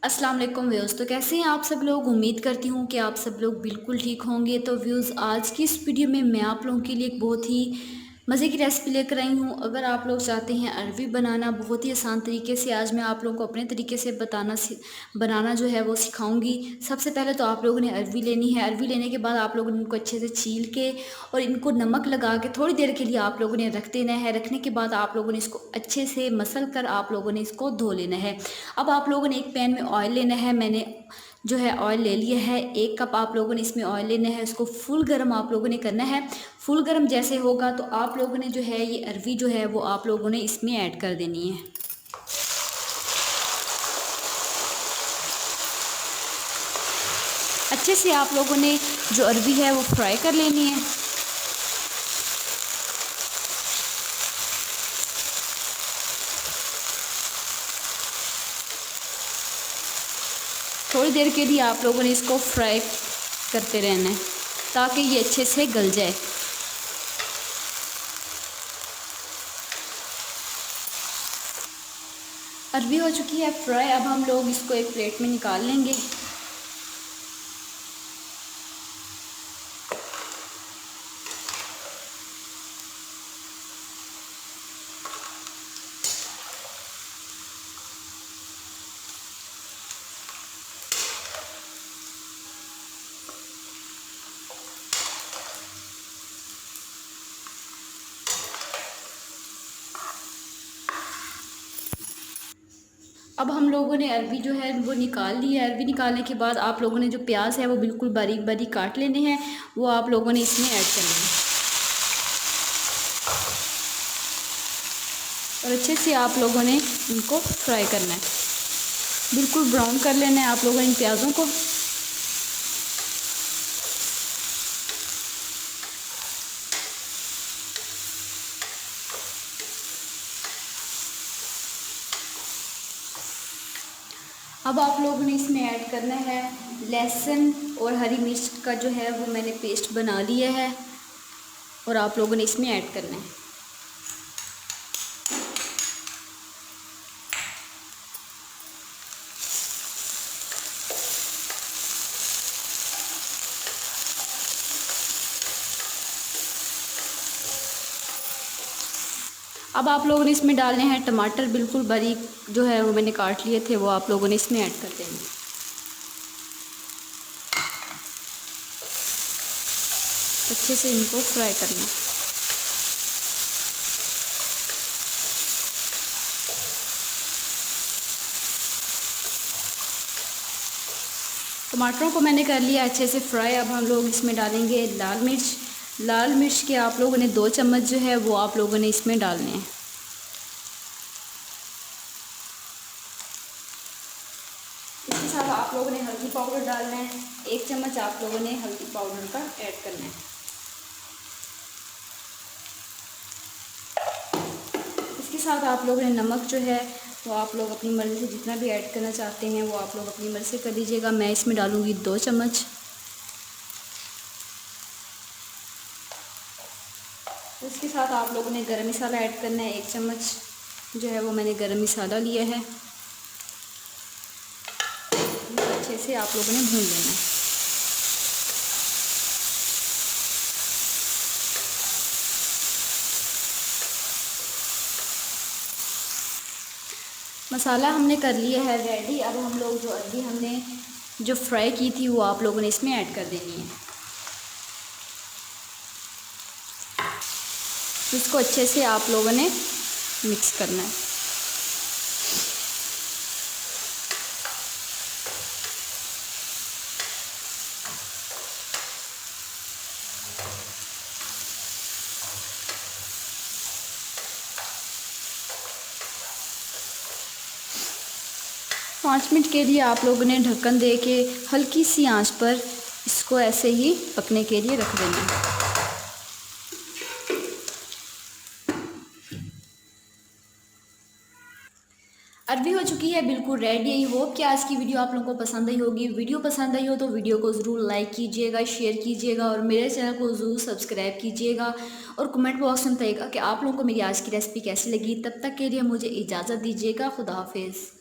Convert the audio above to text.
अस्सलाम वालेकुम व्यूज़। तो कैसे हैं आप सब लोग। उम्मीद करती हूँ कि आप सब लोग बिल्कुल ठीक होंगे। तो व्यूज़, आज की इस वीडियो में मैं आप लोगों के लिए एक बहुत ही मज़े की रेसिपी लेकर आई हूँ। अगर आप लोग चाहते हैं अरवी बनाना बहुत ही आसान तरीके से, आज मैं आप लोगों को अपने तरीके से बनाना जो है वो सिखाऊंगी। सबसे पहले तो आप लोगों ने अरवी लेनी है। अरवी लेने के बाद आप लोगों ने इनको अच्छे से छील के और इनको नमक लगा के थोड़ी देर के लिए आप लोगों ने रख देना है। रखने के बाद आप लोगों ने इसको अच्छे से मसल कर आप लोगों ने इसको धो लेना है। अब आप लोगों ने एक पैन में ऑयल लेना है। मैंने जो है ऑयल ले लिया है। 1 कप आप लोगों ने इसमें ऑयल लेना है। इसको फुल गर्म आप लोगों ने करना है। फुल गर्म जैसे होगा तो आप लोगों ने जो है ये अरवी जो है वो आप लोगों ने इसमें ऐड कर देनी है। अच्छे से आप लोगों ने जो अरवी है वो फ्राई कर लेनी है। थोड़ी देर के लिए आप लोगों ने इसको फ्राई करते रहना है ताकि ये अच्छे से गल जाए। अरवी हो चुकी है फ्राई। अब हम लोग इसको एक प्लेट में निकाल लेंगे। अब हम लोगों ने अरवी जो है वो निकाल ली है। अरवी निकालने के बाद आप लोगों ने जो प्याज है वो बिल्कुल बारीक बारीक काट लेने हैं। वो आप लोगों ने इसमें ऐड करने हैं और अच्छे से आप लोगों ने इनको फ्राई करना है। बिल्कुल ब्राउन कर लेना है आप लोगों ने इन प्याज़ों को। अब आप लोगों ने इसमें ऐड करना है लहसुन और हरी मिर्च का जो है वो मैंने पेस्ट बना लिया है और आप लोगों ने इसमें ऐड करना है। अब आप लोगों ने इसमें डालने हैं टमाटर। बिल्कुल बारीक जो है वो मैंने काट लिए थे, वो आप लोगों ने इसमें ऐड कर देंगे। अच्छे से इनको फ्राई करना है। टमाटरों को मैंने कर लिया अच्छे से फ्राई। अब हम लोग इसमें डालेंगे लाल मिर्च। लाल मिर्च के आप लोगों ने 2 चम्मच जो है वो आप लोगों ने इसमें डालने हैं। इसके साथ आप लोगों ने हल्दी पाउडर डालना है। 1 चम्मच आप लोगों ने हल्दी पाउडर का ऐड करना है। इसके साथ आप लोगों ने नमक जो है वो आप लोग अपनी मर्ज़ी से जितना भी ऐड करना चाहते हैं वो आप लोग अपनी मर्ज़ी से कर लीजिएगा। मैं इसमें डालूँगी 2 चम्मच। इसके साथ आप लोगों ने गरम मसाला ऐड करना है। 1 चम्मच जो है वो मैंने गरम मसाला लिया है। अच्छे से आप लोगों ने भून लेना है। मसाला हमने कर लिया है रेडी। अब हम लोग जो अरवी हमने जो फ्राई की थी वो आप लोगों ने इसमें ऐड कर देनी है। इसको अच्छे से आप लोगों ने मिक्स करना है। 5 मिनट के लिए आप लोगों ने ढक्कन दे के हल्की सी आंच पर इसको ऐसे ही पकने के लिए रख देना है। अरवी हो चुकी है बिल्कुल रेडी। आई होप कि आज की वीडियो आप लोगों को पसंद आई होगी। वीडियो पसंद आई हो तो वीडियो को ज़रूर लाइक कीजिएगा, शेयर कीजिएगा और मेरे चैनल को ज़रूर सब्सक्राइब कीजिएगा और कमेंट बॉक्स में बताइएगा कि आप लोगों को मेरी आज की रेसिपी कैसी लगी। तब तक के लिए मुझे इजाज़त दीजिएगा। खुदा हाफिज़।